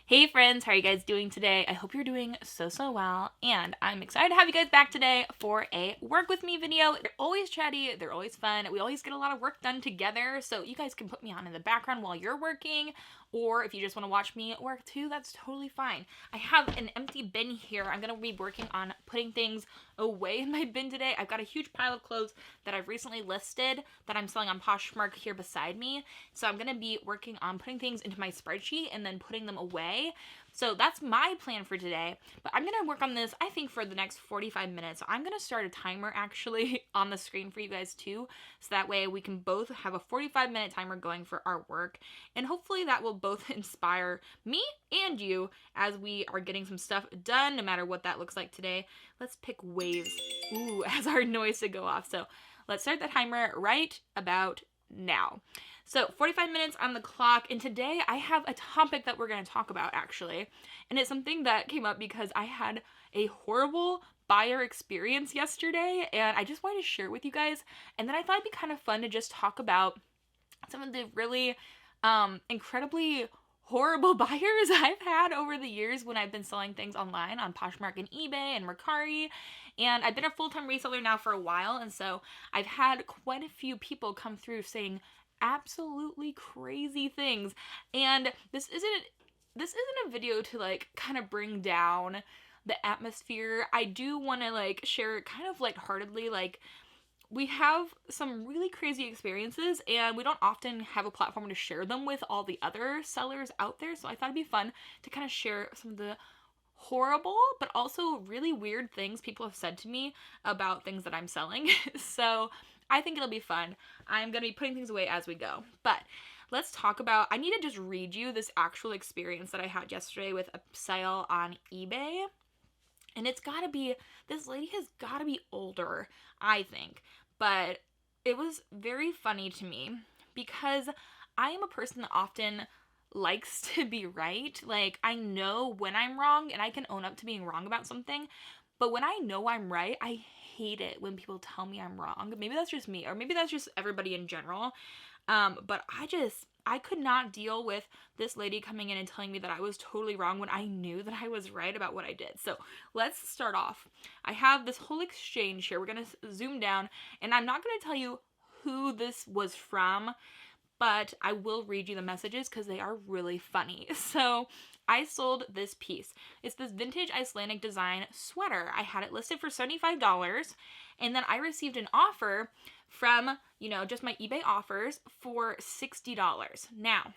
Hey friends, how are you guys doing today? I hope you're doing so well, and I'm excited to have you guys back today for a work with me video. They're always chatty, they're always fun, we always get a lot of work done together, so you guys can put me on in the background while you're working, or if you just want to watch me work too, that's totally fine. I have an empty bin here. I'm going to be working on putting things away in my bin today. I've got a huge pile of clothes that I've recently listed that I'm selling on Poshmark here beside me, so I'm going to be working on putting things into my spreadsheet and then putting them away. So that's my plan for today, but I'm going to work on this, I think, for the next 45 minutes. So I'm going to start a timer actually on the screen for you guys too, so that way we can both have a 45-minute timer going for our work, and hopefully that will both inspire me and you as we are getting some stuff done, no matter what that looks like today. Let's pick waves, as our noise to go off. So let's start the timer right about now. So 45 minutes on the clock, and today I have a topic that we're going to talk about actually, and it's something that came up because I had a horrible buyer experience yesterday, and I just wanted to share it with you guys, and then I thought it'd be kind of fun to just talk about some of the really incredibly horrible buyers I've had over the years when I've been selling things online on Poshmark and eBay and Mercari. And I've been a full-time reseller now for a while, and so I've had quite a few people come through saying absolutely crazy things. And this isn't a video to like kind of bring down the atmosphere. I do want to like share it kind of lightheartedly. Like, we have some really crazy experiences, and we don't often have a platform to share them with all the other sellers out there, so I thought it'd be fun to kind of share some of the horrible but also really weird things people have said to me about things that I'm selling. So I think it'll be fun. I'm going to be putting things away as we go, but let's talk about, I need to just read you this actual experience that I had yesterday with a sale on eBay. And it's gotta be, this lady has gotta be older, I think. But it was very funny to me because I am a person that often likes to be right. Like, I know when I'm wrong and I can own up to being wrong about something. But when I know I'm right, I hate it when people tell me I'm wrong. Maybe that's just me, or maybe that's just everybody in general. But I could not deal with this lady coming in and telling me that I was totally wrong when I knew that I was right about what I did. So let's start off. I have this whole exchange here. We're going to zoom down, and I'm not going to tell you who this was from, but I will read you the messages because they are really funny. So I sold this piece. It's this vintage Icelandic design sweater. I had it listed for $75, and then I received an offer from, just my eBay offers for $60. Now,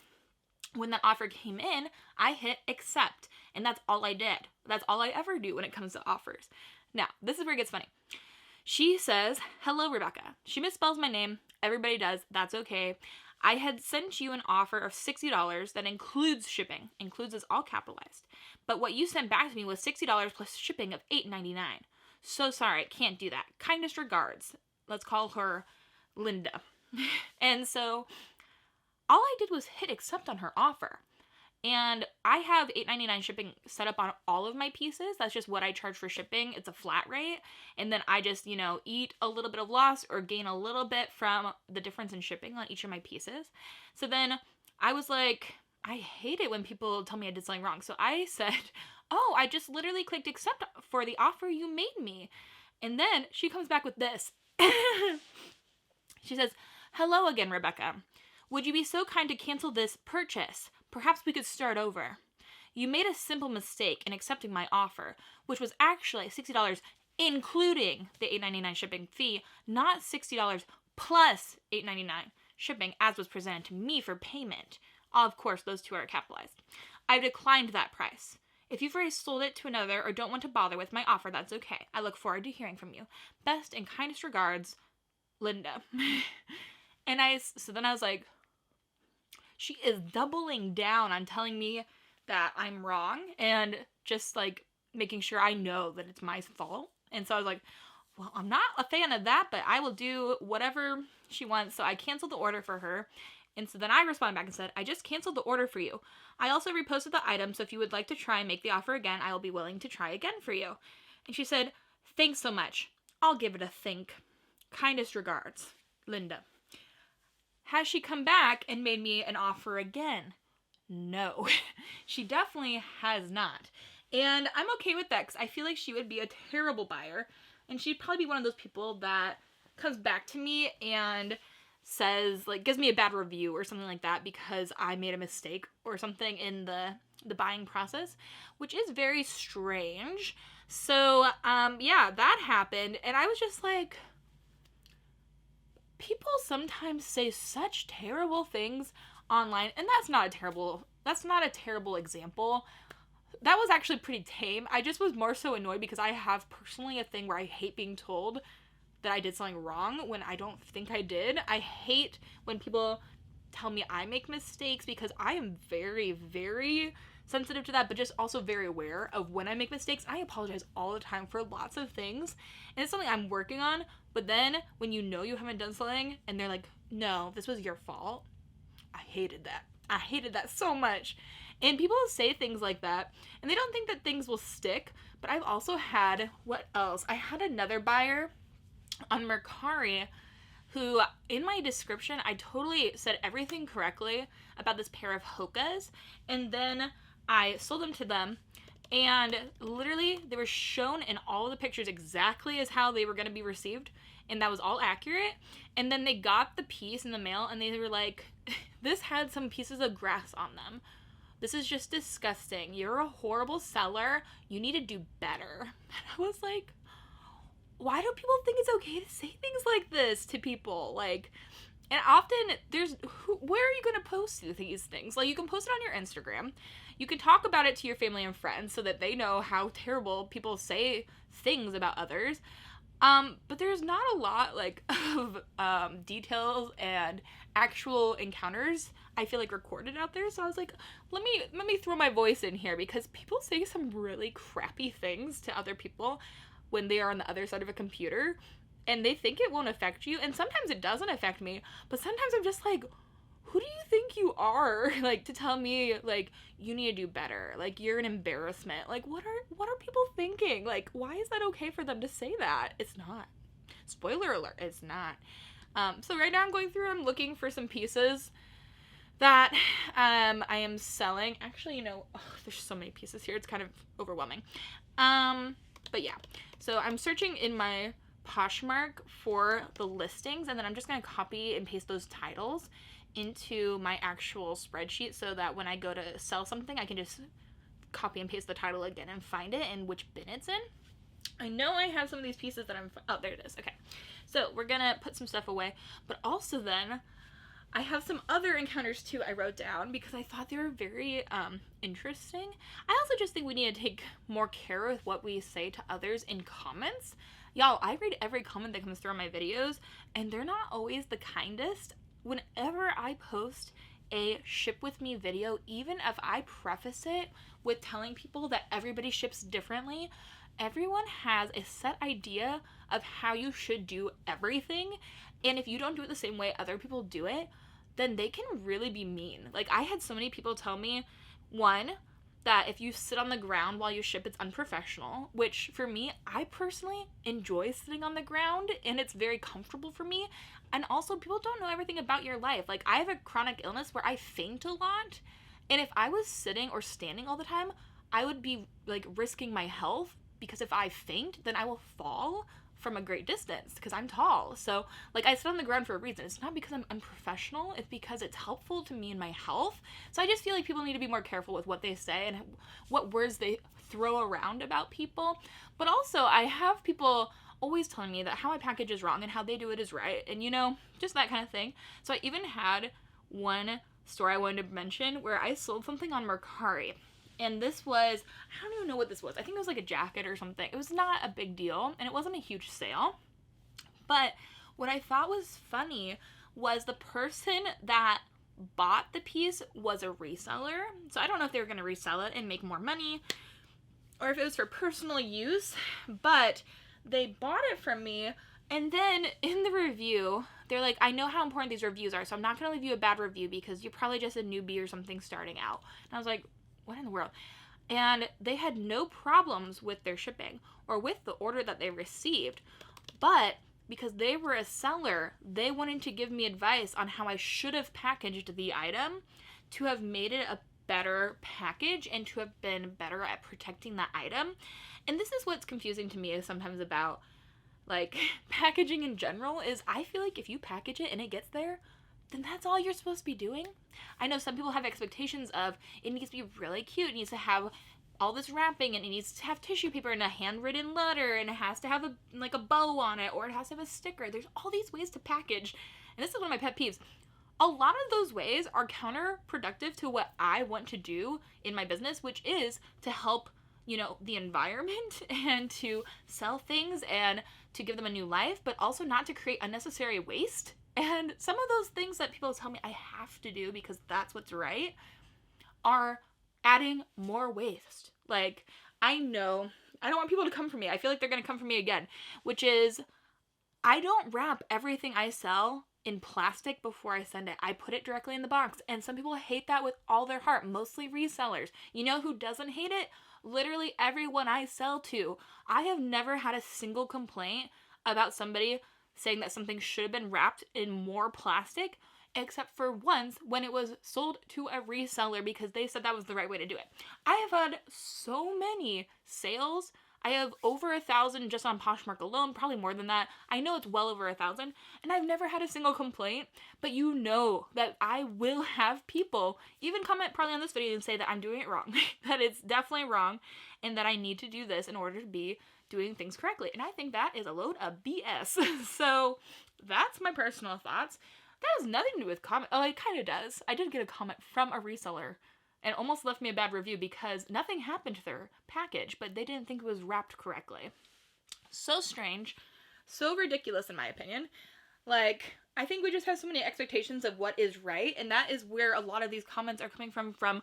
when that offer came in, I hit accept, and that's all I did. That's all I ever do when it comes to offers. Now, this is where it gets funny. She says, "Hello, Rebecca." She misspells my name. Everybody does. That's okay. "I had sent you an offer of $60 that includes shipping." Includes is all capitalized. "But what you sent back to me was $60 plus shipping of $8.99. So sorry, can't do that. Kindest regards." Let's call her Linda. And so all I did was hit accept on her offer. And I have $8.99 shipping set up on all of my pieces. That's just what I charge for shipping. It's a flat rate. And then I just, eat a little bit of loss or gain a little bit from the difference in shipping on each of my pieces. So then I was like, I hate it when people tell me I did something wrong. So I said, "Oh, I just literally clicked accept for the offer you made me." And then she comes back with this. She says, "Hello again, Rebecca. Would you be so kind to cancel this purchase? Perhaps we could start over. You made a simple mistake in accepting my offer, which was actually $60 including the $8.99 shipping fee, not $60 plus $8.99 shipping as was presented to me for payment." Of course, those two are capitalized. "I've declined that price. If you've already sold it to another or don't want to bother with my offer, that's okay. I look forward to hearing from you. Best and kindest regards, Linda." And so then I was like, she is doubling down on telling me that I'm wrong and just like making sure I know that it's my fault. And so I was like, well, I'm not a fan of that, but I will do whatever she wants. So I canceled the order for her. And so then I responded back and said, "I just canceled the order for you. I also reposted the item, so if you would like to try and make the offer again, I will be willing to try again for you." And she said, "Thanks so much. I'll give it a think. Kindest regards, Linda." Has she come back and made me an offer again? No, she definitely has not. And I'm okay with that because I feel like she would be a terrible buyer. And she'd probably be one of those people that comes back to me and says, like, gives me a bad review or something like that because I made a mistake or something in the buying process, which is very strange. So, yeah, that happened. And I was just like, people sometimes say such terrible things online, and that's not a terrible example. That was actually pretty tame. I just was more so annoyed because I have personally a thing where I hate being told that I did something wrong when I don't think I did. I hate when people tell me I make mistakes because I am very, very sensitive to that, but just also very aware of when I make mistakes. I apologize all the time for lots of things, and it's something I'm working on. But then when you know you haven't done something and they're like, no, this was your fault, I hated that. I hated that so much. And people say things like that, and they don't think that things will stick. But I've also had, what else? I had another buyer on Mercari who, in my description, I totally said everything correctly about this pair of Hokas, and then I sold them to them, and literally they were shown in all of the pictures exactly as how they were going to be received, and that was all accurate. And then they got the piece in the mail, and they were like, this had some pieces of grass on them. This is just disgusting. You're a horrible seller. You need to do better. And I was like, why do people think it's okay to say things like this to people? Like, and often where are you going to post these things? Like, you can post it on your Instagram. You can talk about it to your family and friends so that they know how terrible people say things about others. But there's not a lot, like, of details and actual encounters, I feel like, recorded out there. So I was like, let me throw my voice in here, because people say some really crappy things to other people when they are on the other side of a computer, and they think it won't affect you. And sometimes it doesn't affect me, but sometimes I'm just like, who do you think you are, like, to tell me, like, you need to do better, like, you're an embarrassment? Like, what are people thinking? Like, why is that okay for them to say that? It's not. Spoiler alert, it's not. So right now I'm looking for some pieces that I am selling. Actually, there's so many pieces here, it's kind of overwhelming. But yeah, so I'm searching in my Poshmark for the listings, and then I'm just going to copy and paste those titles into my actual spreadsheet so that when I go to sell something, I can just copy and paste the title again and find it and which bin it's in. I know I have some of these pieces that oh, there it is. Okay, so we're gonna put some stuff away, but also then I have some other encounters too I wrote down because I thought they were very interesting. I also just think we need to take more care with what we say to others in comments. Y'all, I read every comment that comes through on my videos, and they're not always the kindest. Whenever I post a ship with me video, even if I preface it with telling people that everybody ships differently, everyone has a set idea of how you should do everything, and if you don't do it the same way other people do it, then they can really be mean. Like, I had so many people tell me, one, that if you sit on the ground while you ship, it's unprofessional, which for me, I personally enjoy sitting on the ground, and it's very comfortable for me. And also, people don't know everything about your life. Like, I have a chronic illness where I faint a lot, and if I was sitting or standing all the time, I would be, like, risking my health, because if I faint, then I will fall from a great distance because I'm tall. So, like, I sit on the ground for a reason. It's not because I'm unprofessional, it's because it's helpful to me and my health. So I just feel like people need to be more careful with what they say and what words they throw around about people. But also, I have people always telling me that how I package is wrong and how they do it is right, and just that kind of thing. So I even had one store I wanted to mention where I sold something on Mercari. And this was, I don't even know what this was. I think it was like a jacket or something. It was not a big deal, and it wasn't a huge sale. But what I thought was funny was the person that bought the piece was a reseller. So I don't know if they were going to resell it and make more money, or if it was for personal use, but they bought it from me. And then in the review, they're like, I know how important these reviews are, so I'm not going to leave you a bad review because you're probably just a newbie or something starting out. And I was like, what in the world? And they had no problems with their shipping or with the order that they received, but because they were a seller, they wanted to give me advice on how I should have packaged the item to have made it better package and to have been better at protecting that item. And this is what's confusing to me is sometimes about like packaging in general is I feel like if you package it and it gets there, then that's all you're supposed to be doing. I know some people have expectations of it needs to be really cute, it needs to have all this wrapping, and it needs to have tissue paper and a handwritten letter, and it has to have a bow on it, or it has to have a sticker. There's all these ways to package, and this is one of my pet peeves. A lot of those ways are counterproductive to what I want to do in my business, which is to help, the environment and to sell things and to give them a new life, but also not to create unnecessary waste. And some of those things that people tell me I have to do because that's what's right are adding more waste. Like, I know I don't want people to come for me. I feel like they're going to come for me again, which is I don't wrap everything I sell in plastic before I send it. I put it directly in the box, and some people hate that with all their heart, mostly resellers. You know who doesn't hate it? Literally everyone I sell to. I have never had a single complaint about somebody saying that something should have been wrapped in more plastic, except for once when it was sold to a reseller because they said that was the right way to do it. I have had so many sales. I have over 1,000 just on Poshmark alone, probably more than that. I know it's well over 1,000, and I've never had a single complaint, but you know that I will have people even comment probably on this video and say that I'm doing it wrong, that it's definitely wrong, and that I need to do this in order to be doing things correctly. And I think that is a load of BS. So that's my personal thoughts. That has nothing to do with comment. Oh, it kind of does. I did get a comment from a reseller and almost left me a bad review because nothing happened to their package, but they didn't think it was wrapped correctly. So strange. So ridiculous in my opinion. Like, I think we just have so many expectations of what is right, and that is where a lot of these comments are coming from,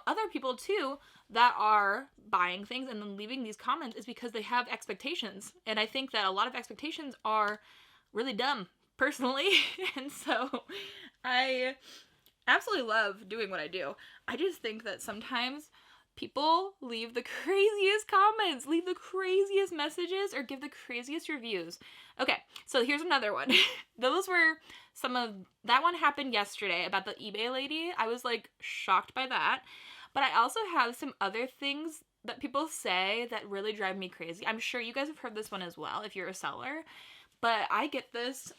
other people too that are buying things and then leaving these comments is because they have expectations. And I think that a lot of expectations are really dumb, personally. And so I absolutely love doing what I do. I just think that sometimes people leave the craziest comments, leave the craziest messages, or give the craziest reviews. Okay, so here's another one. Those were that one happened yesterday about the eBay lady. I was like shocked by that. But I also have some other things that people say that really drive me crazy. I'm sure you guys have heard this one as well if you're a seller, but I get this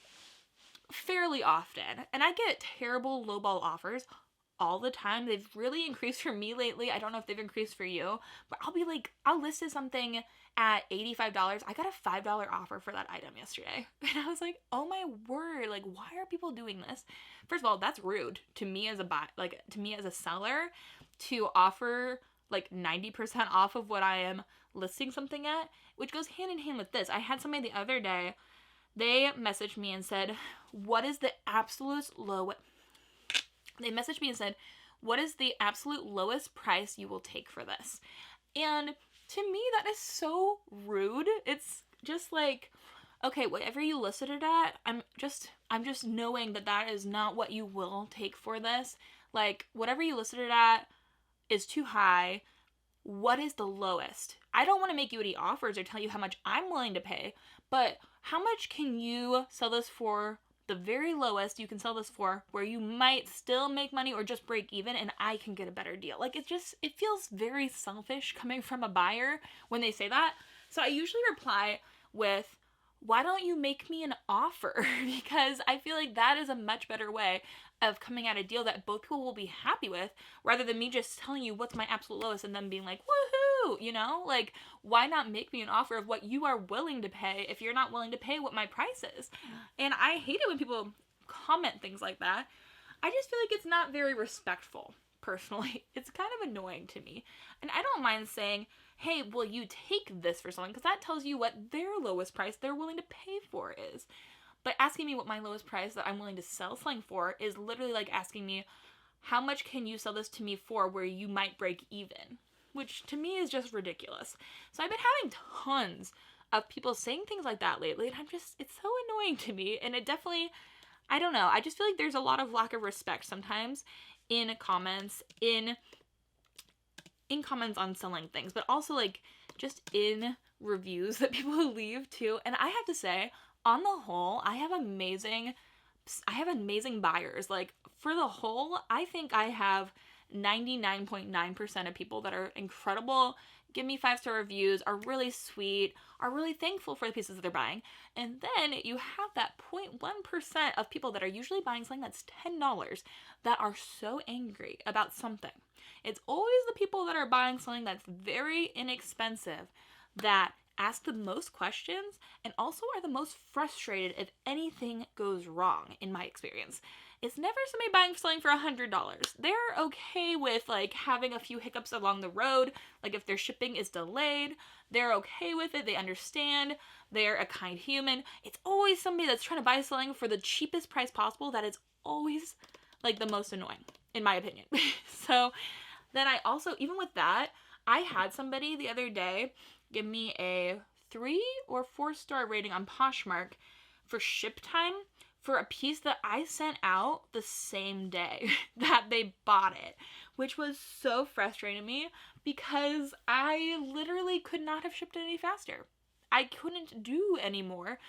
fairly often, and I get terrible lowball offers all the time. They've really increased for me lately. I don't know if they've increased for you, but I'll list something at $85. I got a $5 offer for that item yesterday. And I was like, oh my word, like, why are people doing this? First of all, that's rude to me as a seller to offer like 90% off of what I am listing something at, which goes hand in hand with this. I had somebody the other day, they messaged me and said, what is the absolute lowest price you will take for this? And to me, that is so rude. It's just like, okay, whatever you listed it at, I'm just knowing that is not what you will take for this. Like, whatever you listed it at is too high. What is the lowest? I don't want to make you any offers or tell you how much I'm willing to pay, but how much can you sell this for? The very lowest you can sell this for, where you might still make money or just break even and I can get a better deal. Like, it feels very selfish coming from a buyer when they say that. So I usually reply with, why don't you make me an offer? Because I feel like that is a much better way of coming at a deal that both people will be happy with, rather than me just telling you what's my absolute lowest and then being like, woohoo, like, why not make me an offer of what you are willing to pay if you're not willing to pay what my price is? And I hate it when people comment things like that. I just feel like it's not very respectful, personally. It's kind of annoying to me. And I don't mind saying, hey, will you take this for someone? Because that tells you what their lowest price they're willing to pay for is. But asking me what my lowest price that I'm willing to sell something for is literally like asking me, how much can you sell this to me for where you might break even? Which to me is just ridiculous. So I've been having tons of people saying things like that lately, and it's so annoying to me. And it definitely, I don't know, I just feel like there's a lot of lack of respect sometimes in comments, in comments on selling things, but also like just in reviews that people leave too. And I have to say, on the whole, I have amazing buyers. Like, for the whole, I think I have 99.9% of people that are incredible, give me 5-star reviews, are really sweet, are really thankful for the pieces that they're buying. And then you have that 0.1% of people that are usually buying something that's $10 that are so angry about something. It's always the people that are buying something that's very inexpensive that ask the most questions and also are the most frustrated if anything goes wrong, in my experience. It's never somebody buying something for $100. They're okay with like having a few hiccups along the road. Like if their shipping is delayed, they're okay with it. They understand. They're a kind human. It's always somebody that's trying to buy something for the cheapest price possible that is always like the most annoying, in my opinion. So then I also, even with that, I had somebody the other day give me a 3 or 4-star rating on Poshmark for ship time for a piece that I sent out the same day that they bought it, which was so frustrating to me because I literally could not have shipped it any faster. I couldn't do anymore.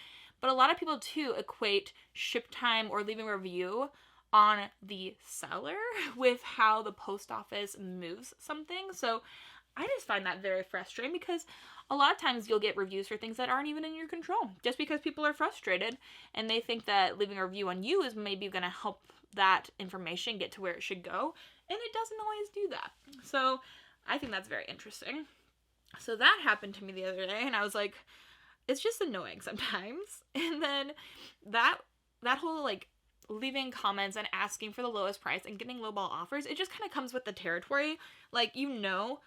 But a lot of people too equate ship time or leaving a review on the seller with how the post office moves something. So I just find that very frustrating because a lot of times you'll get reviews for things that aren't even in your control just because people are frustrated and they think that leaving a review on you is maybe going to help that information get to where it should go, and it doesn't always do that. So I think that's very interesting. So that happened to me the other day and I was like, it's just annoying sometimes. And then that whole like leaving comments and asking for the lowest price and getting lowball offers, it just kind of comes with the territory. Like, you know,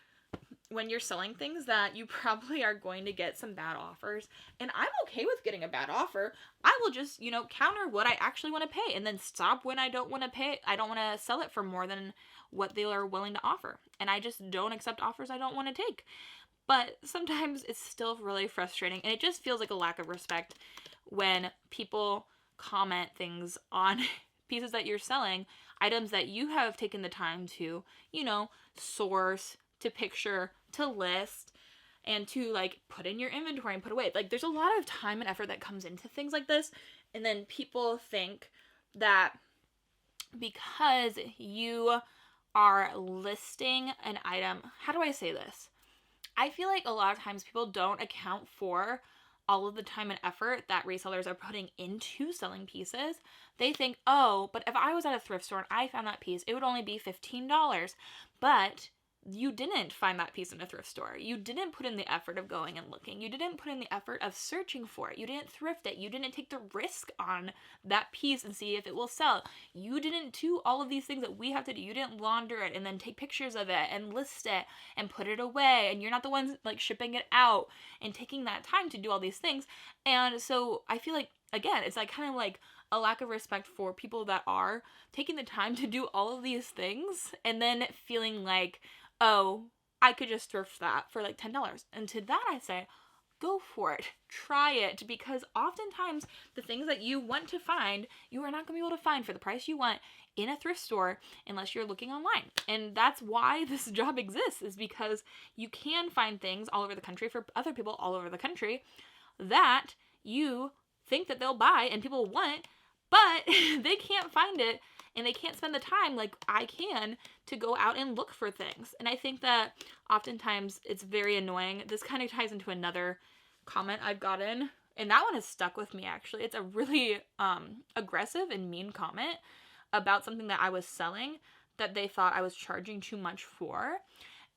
when you're selling things that you probably are going to get some bad offers, and I'm okay with getting a bad offer. I will just, counter what I actually want to pay and then stop when I don't want to pay. I don't want to sell it for more than what they are willing to offer, and I just don't accept offers I don't want to take. But sometimes it's still really frustrating, and it just feels like a lack of respect when people comment things on pieces that you're selling, items that you have taken the time to, source, to picture, to list, and to like put in your inventory and put away. Like, there's a lot of time and effort that comes into things like this, and then people think that because you are listing an item, how do I say this? I feel like a lot of times people don't account for all of the time and effort that resellers are putting into selling pieces. They think, oh, but if I was at a thrift store and I found that piece, it would only be $15. But you didn't find that piece in a thrift store. You didn't put in the effort of going and looking. You didn't put in the effort of searching for it. You didn't thrift it. You didn't take the risk on that piece and see if it will sell. You didn't do all of these things that we have to do. You didn't launder it and then take pictures of it and list it and put it away. And you're not the ones like shipping it out and taking that time to do all these things. And so I feel like, again, it's like kind of like a lack of respect for people that are taking the time to do all of these things and then feeling like, oh, I could just thrift that for like $10. And to that I say, go for it. Try it. Because oftentimes the things that you want to find, you are not going to be able to find for the price you want in a thrift store unless you're looking online. And that's why this job exists, is because you can find things all over the country for other people all over the country that you think that they'll buy and people want, but they can't find it. And they can't spend the time like I can to go out and look for things. And I think that oftentimes it's very annoying. This kind of ties into another comment I've gotten. And that one has stuck with me, actually. It's a really aggressive and mean comment about something that I was selling that they thought I was charging too much for.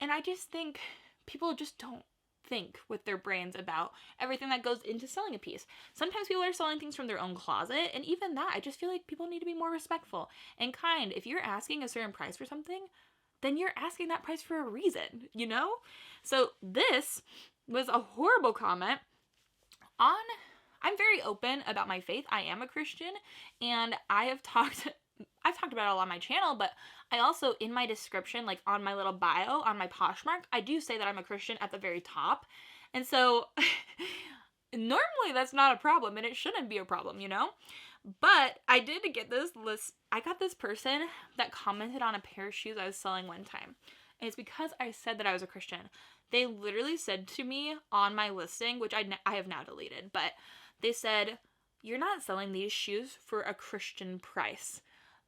And I just think people just don't think with their brains about everything that goes into selling a piece. Sometimes people are selling things from their own closet, and even that, I just feel like people need to be more respectful and kind. If you're asking a certain price for something, then you're asking that price for a reason, So this was a horrible comment on, I'm very open about my faith. I am a Christian, and I've talked about it a lot on my channel, but I also, in my description, like on my little bio on my Poshmark, I do say that I'm a Christian at the very top. And so normally that's not a problem, and it shouldn't be a problem, But I did get this list. I got this person that commented on a pair of shoes I was selling one time. And it's because I said that I was a Christian. They literally said to me on my listing, which I have now deleted, but they said, "You're not selling these shoes for a Christian price."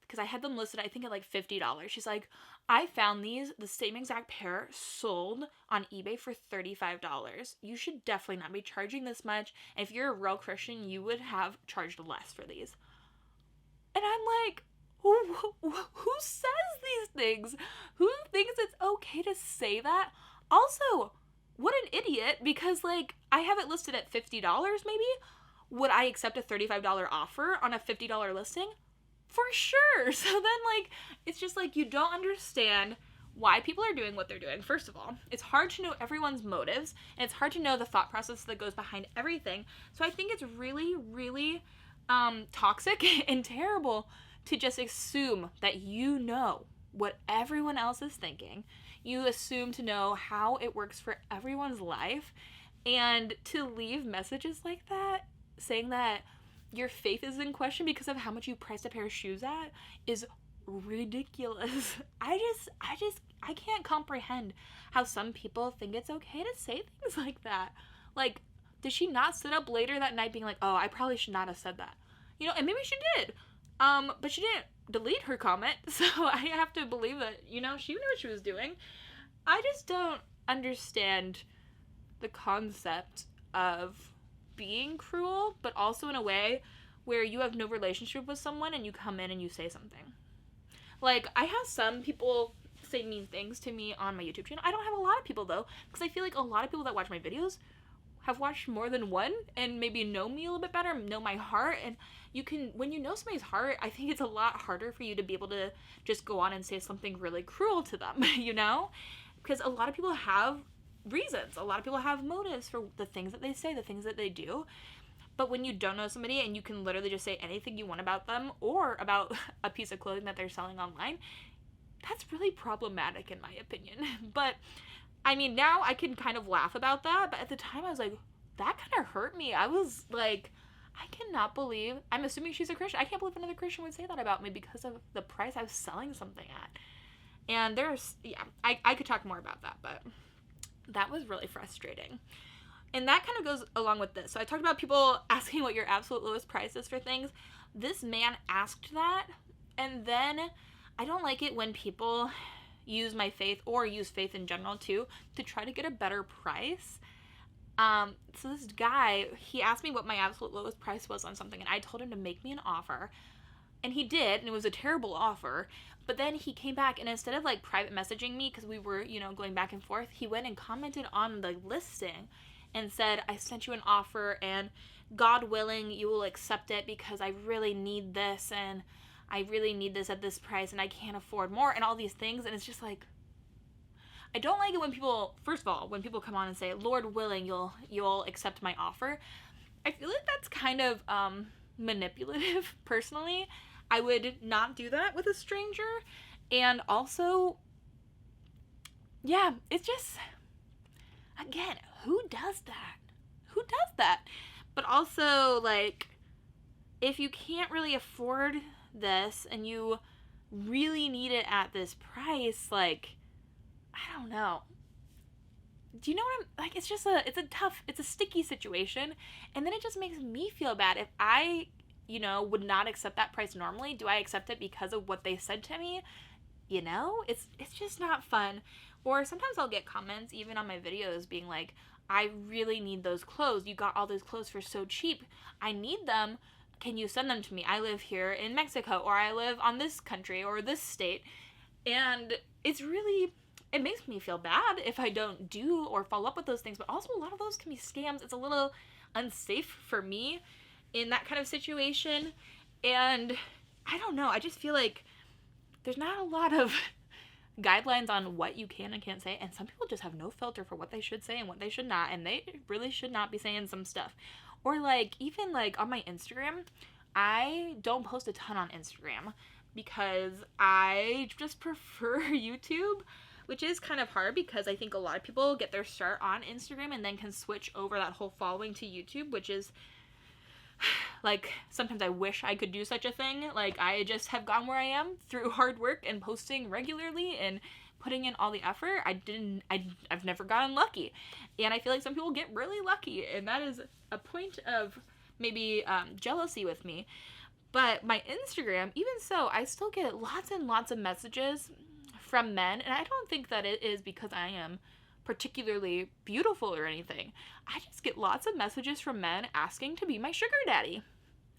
Because I had them listed, I think, at like $50. She's like, I found these, the same exact pair, sold on eBay for $35. You should definitely not be charging this much. And if you're a real Christian, you would have charged less for these. And I'm like, who says these things? Who thinks it's okay to say that? Also, what an idiot, because like I have it listed at $50 maybe. Would I accept a $35 offer on a $50 listing? For sure. So then like it's just like you don't understand why people are doing what they're doing. First of all, it's hard to know everyone's motives, and it's hard to know the thought process that goes behind everything. So I think it's really, really toxic and terrible to just assume that you know what everyone else is thinking. You assume to know how it works for everyone's life, and to leave messages like that saying that your faith is in question because of how much you priced a pair of shoes at is ridiculous. I can't comprehend how some people think it's okay to say things like that. Like, did she not sit up later that night being like, oh, I probably should not have said that? You know, and maybe she did. But she didn't delete her comment, so I have to believe that, you know, she knew what she was doing. I just don't understand the concept of being cruel, but also in a way where you have no relationship with someone and you come in and you say something. Like, I have some people say mean things to me on my YouTube channel. I don't have a lot of people, though, because I feel like a lot of people that watch my videos have watched more than one and maybe know me a little bit better, know my heart. And you can, when you know somebody's heart, I think it's a lot harder for you to be able to just go on and say something really cruel to them, you know? Because a lot of people have reasons. A lot of people have motives for the things that they say, the things that they do. But when you don't know somebody and you can literally just say anything you want about them or about a piece of clothing that they're selling online, that's really problematic in my opinion. But I mean, now I can kind of laugh about that, but at the time I was like, that kind of hurt me. I was like, I cannot believe, I'm assuming she's a Christian. I can't believe another Christian would say that about me because of the price I was selling something at. And there's, yeah, I could talk more about that, but that was really frustrating. And that kind of goes along with this. So I talked about people asking what your absolute lowest price is for things. This man asked that, and then I don't like it when people use my faith or use faith in general too to try to get a better price. So this guy, he asked me what my absolute lowest price was on something, and I told him to make me an offer. And he did, and it was a terrible offer. But then he came back, and instead of like private messaging me, because we were, you know, going back and forth, he went and commented on the listing and said, I sent you an offer, and God willing, you will accept it because I really need this, and I really need this at this price, and I can't afford more, and all these things. And it's just like, I don't like it when people, first of all, when people come on and say, Lord willing, you'll accept my offer. I feel like that's kind of manipulative, personally. I would not do that with a stranger. And also, yeah, it's just, again, who does that? Who does that? But also, like, if you can't really afford this and you really need it at this price, like, I don't know. Do you know what I'm, like, it's a sticky situation. And then it just makes me feel bad. If I, you know, would not accept that price normally, do I accept it because of what they said to me? You know, it's just not fun. Or sometimes I'll get comments even on my videos being like, I really need those clothes. You got all those clothes for so cheap. I need them. Can you send them to me? I live here in Mexico, or I live on this country or this state. And it's really, it makes me feel bad if I don't do or follow up with those things. But also a lot of those can be scams. It's a little unsafe for me in that kind of situation. And I don't know. I just feel like there's not a lot of guidelines on what you can and can't say, and some people just have no filter for what they should say and what they should not, and they really should not be saying some stuff. Or like, even like on my Instagram, I don't post a ton on Instagram because I just prefer YouTube, which is kind of hard because I think a lot of people get their start on Instagram and then can switch over that whole following to YouTube, which is like, sometimes I wish I could do such a thing. Like, I just have gotten where I am through hard work and posting regularly and putting in all the effort. I've never gotten lucky. And I feel like some people get really lucky, and that is a point of maybe jealousy with me. But my Instagram, even so, I still get lots and lots of messages from men, and I don't think that it is because I am particularly beautiful or anything. I just get lots of messages from men asking to be my sugar daddy.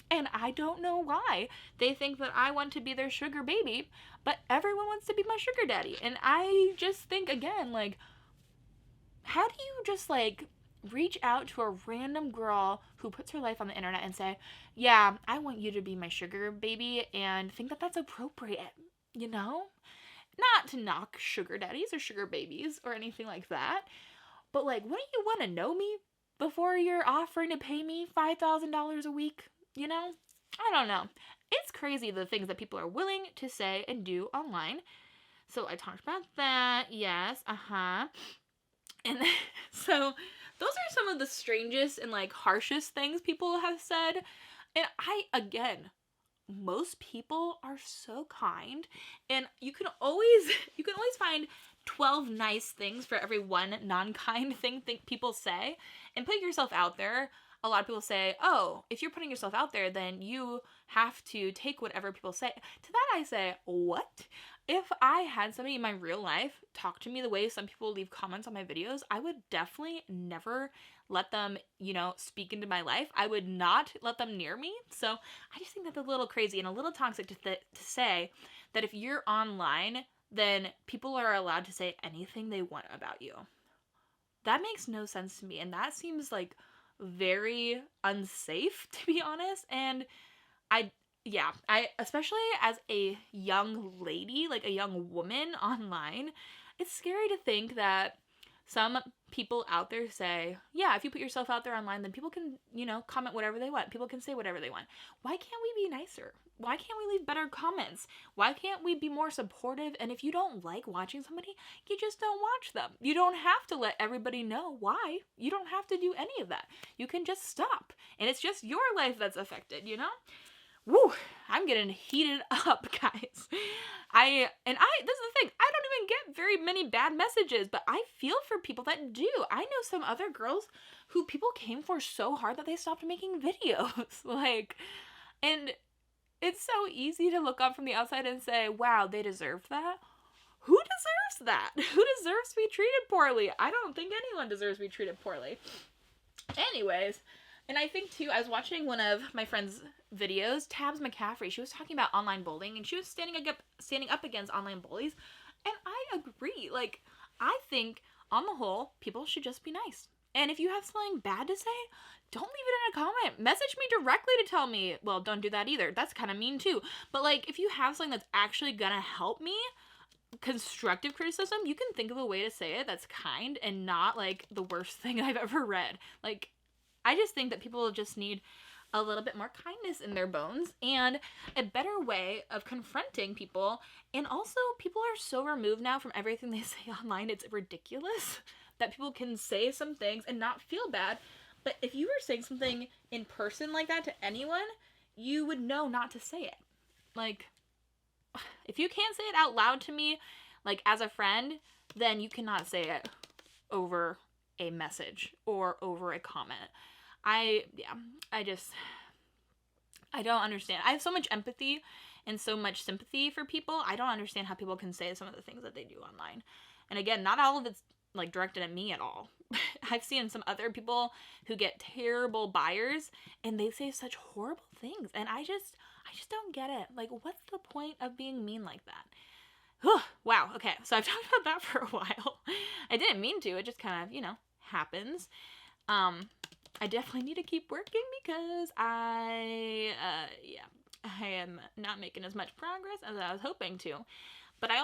And I don't know why. They think that I want to be their sugar baby, but everyone wants to be my sugar daddy. And I just think, again, like, how do you just, like, reach out to a random girl who puts her life on the internet and say, yeah, I want you to be my sugar baby, and think that that's appropriate, you know? Not to knock sugar daddies or sugar babies or anything like that, but, like, wouldn't you want to know me before you're offering to pay me $5,000 a week? You know? I don't know. It's crazy the things that people are willing to say and do online. So I talked about that. Yes. And so those are some of the strangest and, like, harshest things people have said. And again, most people are so kind, and you can always find 12 nice things for every one non-kind thing people say, and put yourself out there. A lot of people say, oh, if you're putting yourself out there, then you have to take whatever people say. To that I say, what? If I had somebody in my real life talk to me the way some people leave comments on my videos, I would definitely never let them, speak into my life. I would not let them near me. So I just think that's a little crazy and a little toxic to say that if you're online, then people are allowed to say anything they want about you. That makes no sense to me. And that seems like very unsafe, to be honest. And I especially as a young lady, like a young woman online, it's scary to think that some people out there say, yeah, if you put yourself out there online, then people can, comment whatever they want. People can say whatever they want. Why can't we be nicer? Why can't we leave better comments? Why can't we be more supportive? And if you don't like watching somebody, you just don't watch them. You don't have to let everybody know why. You don't have to do any of that. You can just stop. And it's just your life that's affected, Woo, I'm getting heated up, guys. This is the thing, I don't even get very many bad messages, but I feel for people that do. I know some other girls who people came for so hard that they stopped making videos. And it's so easy to look up from the outside and say, wow, they deserve that. Who deserves that? Who deserves to be treated poorly? I don't think anyone deserves to be treated poorly. Anyways, and I think too, I was watching one of my friend's videos, Tabs McCaffrey. She was talking about online bullying, and she was standing up against online bullies. And I agree. I think on the whole, people should just be nice. And if you have something bad to say, don't leave it in a comment. Message me directly to tell me. Well, don't do that either. That's kind of mean too. But if you have something that's actually gonna help me, constructive criticism, you can think of a way to say it that's kind and not the worst thing I've ever read. I just think that people just need a little bit more kindness in their bones and a better way of confronting people. And also, people are so removed now from everything they say online, it's ridiculous that people can say some things and not feel bad. But if you were saying something in person like that to anyone, you would know not to say it. If you can't say it out loud to me, as a friend, then you cannot say it over a message or over a comment. I don't understand. I have so much empathy and so much sympathy for people. I don't understand how people can say some of the things that they do online. And again, not all of it's directed at me at all. I've seen some other people who get terrible buyers and they say such horrible things. And I just don't get it. What's the point of being mean like that? Wow. Okay. So I've talked about that for a while. I didn't mean to. It just kind of, happens. I definitely need to keep working because I am not making as much progress as I was hoping to. But I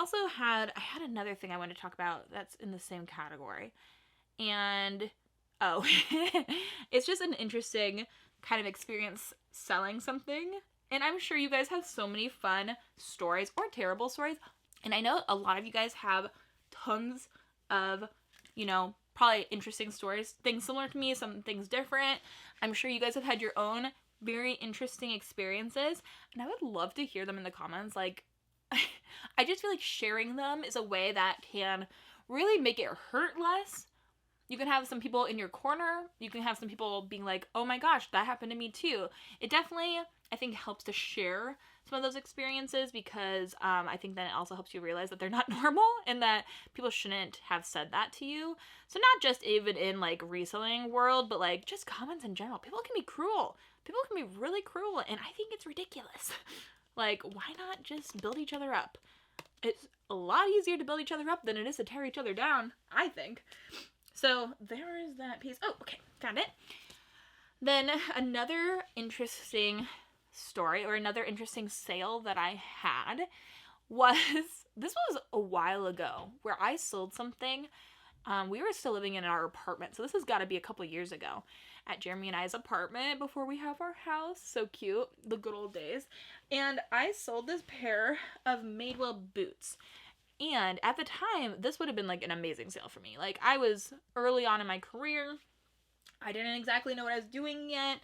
had another thing I wanted to talk about that's in the same category. And, it's just an interesting kind of experience selling something. And I'm sure you guys have so many fun stories or terrible stories. And I know a lot of you guys have tons of, probably interesting stories, things similar to me, some things different. I'm sure you guys have had your own very interesting experiences, and I would love to hear them in the comments. I just feel like sharing them is a way that can really make it hurt less. You can have some people in your corner. You can have some people being like, oh my gosh, that happened to me too. It definitely, I think helps to share some of those experiences, because I think then it also helps you realize that they're not normal and that people shouldn't have said that to you. So not just even in like reselling world, but like just comments in general. People can be cruel. People can be really cruel, and I think it's ridiculous. Like, why not just build each other up? It's a lot easier to build each other up than it is to tear each other down, I think. So there is that piece. Oh, okay, found it. Then another interesting story, or another interesting sale that I had was, this was a while ago, where I sold something. We were still living in our apartment, so this has got to be a couple years ago, at Jeremy and I's apartment before we have our house. So cute, the good old days. And I sold this pair of Madewell boots. And at the time, this would have been like an amazing sale for me. Like, I was early on in my career. I didn't exactly know what I was doing yet.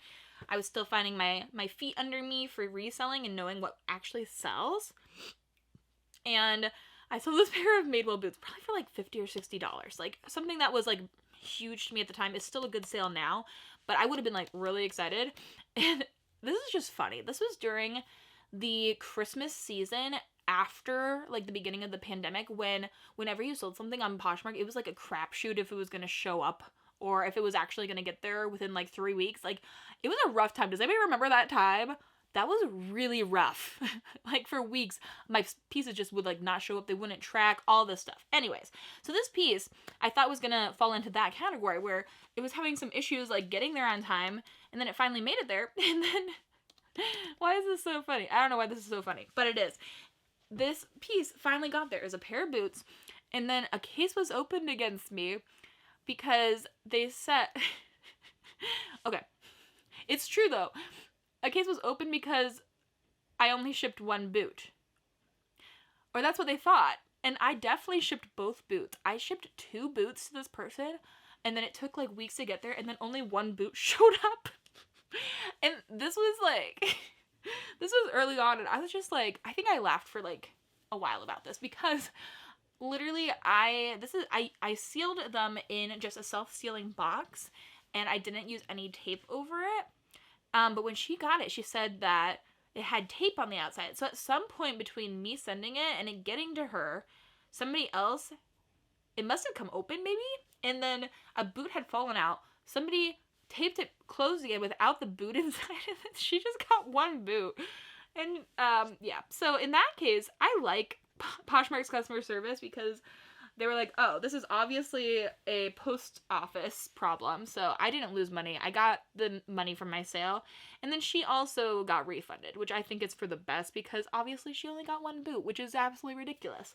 I was still finding my feet under me for reselling and knowing what actually sells. And I sold this pair of Madewell boots probably for like $50 or $60. Like, something that was like huge to me at the time. Is still a good sale now, but I would have been like really excited. And this is just funny. This was during the Christmas season, after like the beginning of the pandemic, whenever you sold something on Poshmark, it was like a crapshoot if it was going to show up or if it was actually going to get there within like 3 weeks. Like, it was a rough time. Does anybody remember that time? That was really rough. Like, for weeks, my pieces just would like not show up. They wouldn't track, all this stuff. Anyways, so this piece I thought was gonna fall into that category where it was having some issues like getting there on time, and then it finally made it there. And then, why is this so funny? I don't know why this is so funny, but it is. This piece finally got there. It was a pair of boots, and then a case was opened against me because they said, okay, it's true though. A case was opened because I only shipped one boot. Or that's what they thought. And I definitely shipped both boots. I shipped 2 boots to this person, and then it took like weeks to get there, and then only 1 boot showed up. And this was like, this was early on, and I was just like, I think I laughed for like a while about this, because literally I sealed them in just a self-sealing box, and I didn't use any tape over it. But when she got it, she said that it had tape on the outside. So at some point between me sending it and it getting to her, somebody else, it must have come open maybe, and then a boot had fallen out. Somebody taped it closed again without the boot inside of it. She just got 1 boot. And yeah, so in that case, I like Poshmark's customer service, because they were like, oh, this is obviously a post office problem, so I didn't lose money. I got the money from my sale, and then she also got refunded, which I think is for the best, because obviously she only got 1 boot, which is absolutely ridiculous.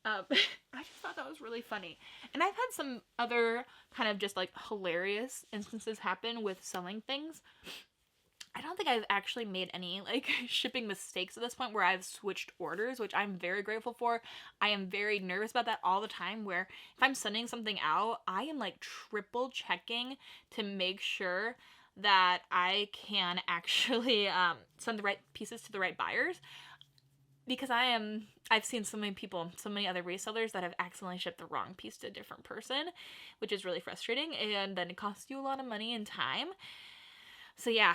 I just thought that was really funny. And I've had some other kind of just like hilarious instances happen with selling things. I don't think I've actually made any like shipping mistakes at this point where I've switched orders, which I'm very grateful for. I am very nervous about that all the time, where if I'm sending something out, I am like triple checking to make sure that I can actually send the right pieces to the right buyers. Because I've seen so many people, so many other resellers that have accidentally shipped the wrong piece to a different person, which is really frustrating, and then it costs you a lot of money and time. So yeah,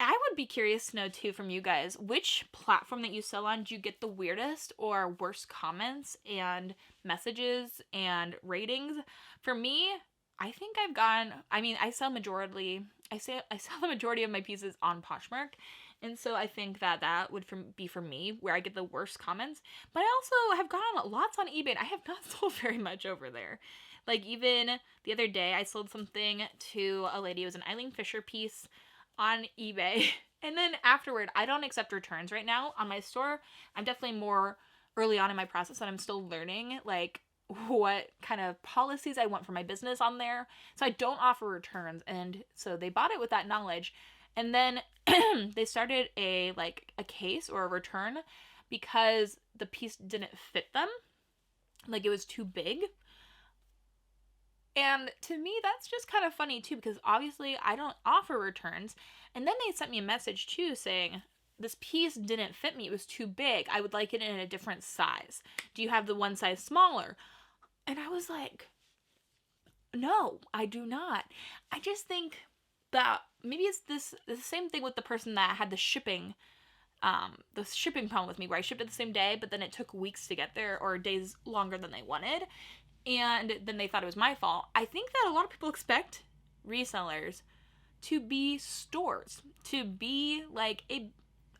I would be curious to know too from you guys, which platform that you sell on do you get the weirdest or worst comments and messages and ratings? For me, I think I've gone, I sell the majority of my pieces on Poshmark. And so I think that would be for me, where I get the worst comments. But I also have gone lots on eBay, and I have not sold very much over there. Like, even the other day, I sold something to a lady. It was an Eileen Fisher piece on eBay. And then afterward, I don't accept returns right now on my store. I'm definitely more early on in my process, and I'm still learning, like, what kind of policies I want for my business on there. So I don't offer returns. And so they bought it with that knowledge. And then they started a case or a return because the piece didn't fit them. Like, it was too big. And to me, that's just kind of funny too, because obviously I don't offer returns. And then they sent me a message too saying, this piece didn't fit me. It was too big. I would like it in a different size. Do you have the one size smaller? And I was like, no, I do not. I just think that maybe it's the same thing with the person that had the shipping problem with me, where I shipped it the same day, but then it took weeks to get there, or days longer than they wanted, and then they thought it was my fault. I think that a lot of people expect resellers to be stores, to be like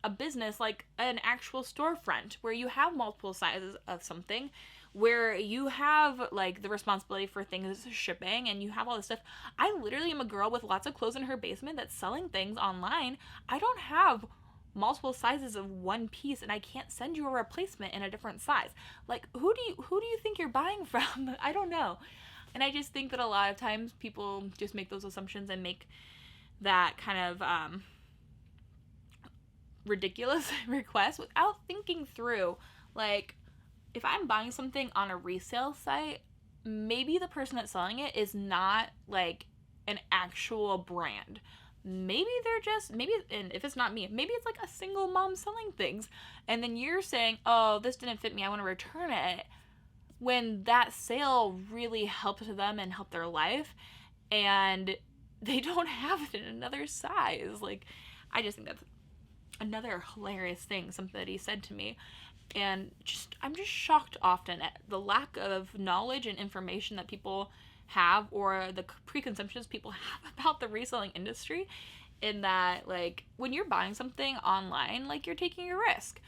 a business, like an actual storefront where you have multiple sizes of something, where you have like the responsibility for things shipping, and you have all this stuff. I literally am a girl with lots of clothes in her basement that's selling things online. I don't have multiple sizes of one piece, and I can't send you a replacement in a different size. Like, who do you think you're buying from? I don't know. And I just think that a lot of times people just make those assumptions and make that kind of ridiculous request without thinking through, like, if I'm buying something on a resale site, maybe the person that's selling it is not like an actual brand. Maybe they're just, and if it's not me, maybe it's like a single mom selling things, and then you're saying, oh, this didn't fit me, I want to return it, when that sale really helped them and helped their life, and they don't have it in another size. Like, I just think that's another hilarious thing somebody said to me. And I'm just shocked often at the lack of knowledge and information that people have, or the preconceptions people have about the reselling industry, in that, like, when you're buying something online, like, you're taking a risk.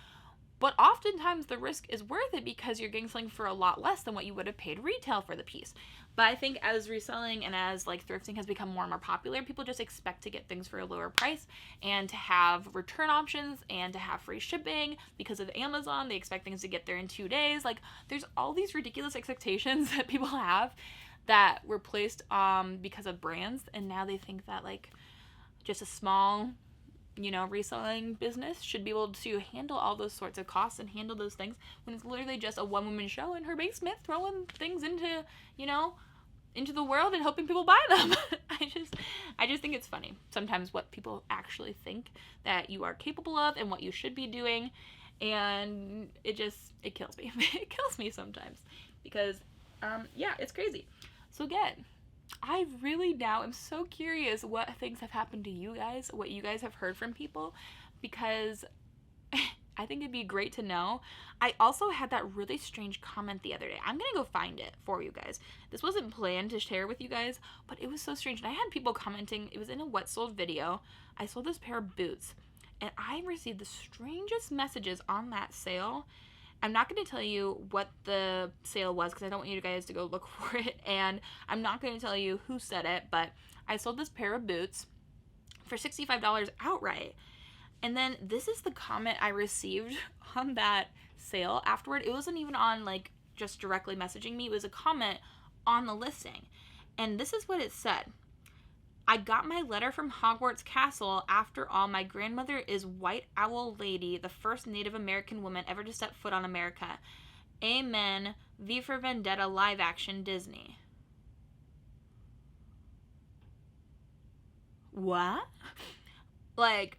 But oftentimes the risk is worth it because you're getting something for a lot less than what you would have paid retail for the piece. But I think as reselling and as like thrifting has become more and more popular, people just expect to get things for a lower price and to have return options and to have free shipping. Because of Amazon, they expect things to get there in 2 days. Like, there's all these ridiculous expectations that people have that were placed because of brands, and now they think that like just a small, reselling business should be able to handle all those sorts of costs and handle those things, when it's literally just a one-woman show in her basement throwing things into the world and hoping people buy them. I just think it's funny sometimes what people actually think that you are capable of and what you should be doing, and it kills me. It kills me sometimes because it's crazy. So again, I really now am so curious what things have happened to you guys, what you guys have heard from people, because I think it'd be great to know. I also had that really strange comment the other day. I'm gonna go find it for you guys. This wasn't planned to share with you guys, but it was so strange. And I had people commenting. It was in a what sold video. I sold this pair of boots, and I received the strangest messages on that sale. I'm not going to tell you what the sale was because I don't want you guys to go look for it, and I'm not going to tell you who said it, but I sold this pair of boots for $65 outright. And then this is the comment I received on that sale afterward. It wasn't even on like just directly messaging me. It was a comment on the listing. And this is what it said. I got my letter from Hogwarts Castle. After all, my grandmother is White Owl Lady, the first Native American woman ever to set foot on America. Amen. V for Vendetta live action Disney. What? Like,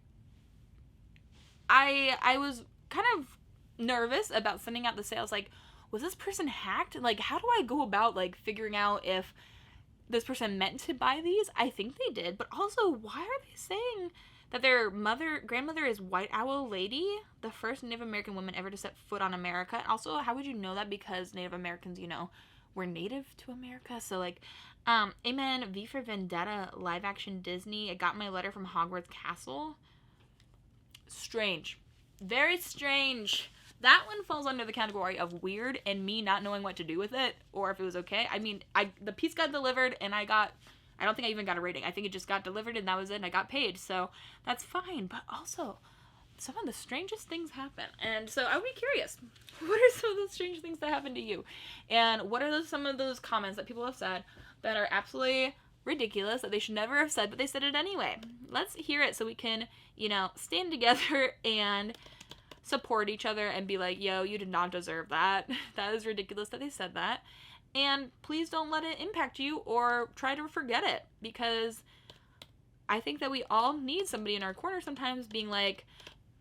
I was kind of nervous about sending out the sales. Like, was this person hacked? Like, how do I go about like figuring out if this person meant to buy these? I think they did, but also, why are they saying that their grandmother is White Owl Lady, the first Native American woman ever to set foot on America? And also, how would you know that? Because Native Americans, were native to America. So like, amen, V for Vendetta live action Disney. I got my letter from Hogwarts Castle. Strange. Very strange. That one falls under the category of weird and me not knowing what to do with it, or if it was okay. I mean, the piece got delivered, and I don't think I even got a rating. I think it just got delivered, and that was it, and I got paid. So that's fine. But also, some of the strangest things happen. And so I would be curious, what are some of those strange things that happen to you? And what are some of those comments that people have said that are absolutely ridiculous, that they should never have said, but they said it anyway? Let's hear it so we can, stand together and support each other and be like, yo, you did not deserve that. That is ridiculous that they said that. And please don't let it impact you or try to forget it, because I think that we all need somebody in our corner sometimes being like,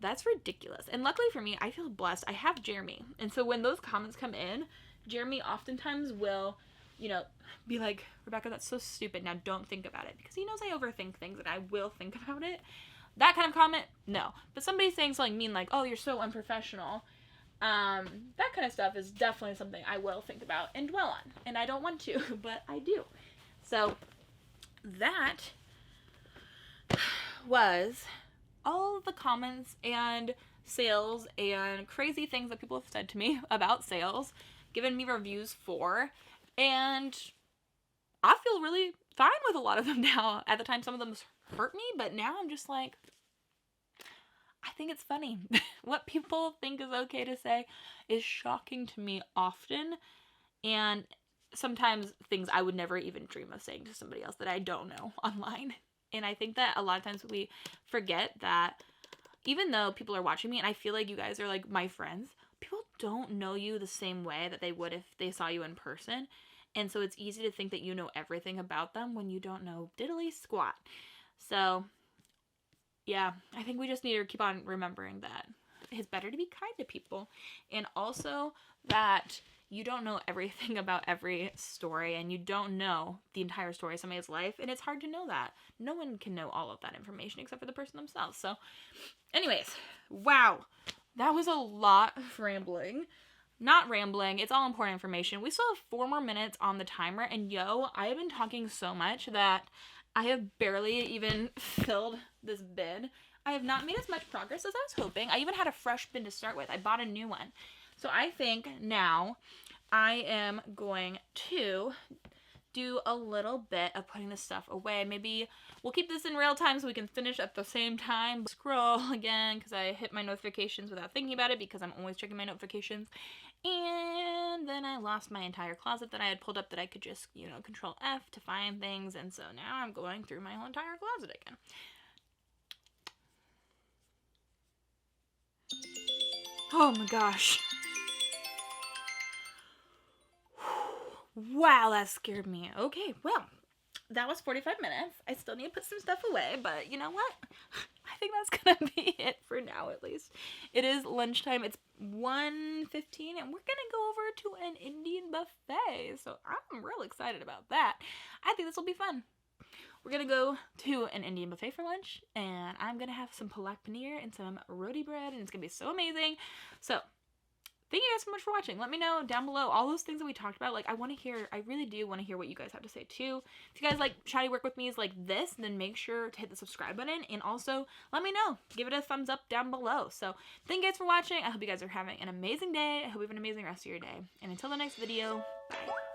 that's ridiculous. And luckily for me, I feel blessed. I have Jeremy. And so when those comments come in, Jeremy oftentimes will you know, be like, Rebecca, that's so stupid. Now don't think about it. Because he knows I overthink things and I will think about it. That kind of comment, no. But somebody saying something mean like, oh, you're so unprofessional. That kind of stuff is definitely something I will think about and dwell on. And I don't want to, but I do. So that was all of the comments and sales and crazy things that people have said to me about sales, given me reviews for, and I feel really fine with a lot of them now. At the time, some of them hurt me, but now I'm just like, I think it's funny. What people think is okay to say is shocking to me often, and sometimes things I would never even dream of saying to somebody else that I don't know online. And I think that a lot of times we forget that even though people are watching me, and I feel like you guys are like my friends, people don't know you the same way that they would if they saw you in person. And so it's easy to think that you know everything about them when you don't know diddly squat. So yeah, I think we just need to keep on remembering that it's better to be kind to people. And also that you don't know everything about every story, and you don't know the entire story of somebody's life, and it's hard to know that. No one can know all of that information except for the person themselves. So anyways, wow, that was a lot of rambling. Not rambling, it's all important information. We still have 4 more minutes on the timer, and yo, I have been talking so much that I have barely even filled this bin. I have not made as much progress as I was hoping. I even had a fresh bin to start with. I bought a new one. So I think now I am going to do a little bit of putting this stuff away. Maybe we'll keep this in real time so we can finish at the same time. Scroll again because I hit my notifications without thinking about it because I'm always checking my notifications. And then I lost my entire closet that I had pulled up that I could just, you know, Control F to find things. And so now I'm going through my whole entire closet again. Oh my gosh. Wow, that scared me. Okay, well, that was 45 minutes. I still need to put some stuff away, but you know what? I think that's gonna be it for now, at least. It is lunchtime. It's 1:15, and we're gonna go over to an Indian buffet. So I'm real excited about that. I think this will be fun. We're gonna go to an Indian buffet for lunch, and I'm gonna have some palak paneer and some roti bread, and it's gonna be so amazing. So thank you guys so much for watching. Let me know down below all those things that we talked about. Like, I really do want to hear what you guys have to say too. If you guys like chatty work with me is like this, then make sure to hit the subscribe button. And also, let me know. Give it a thumbs up down below. So, thank you guys for watching. I hope you guys are having an amazing day. I hope you have an amazing rest of your day. And until the next video, bye.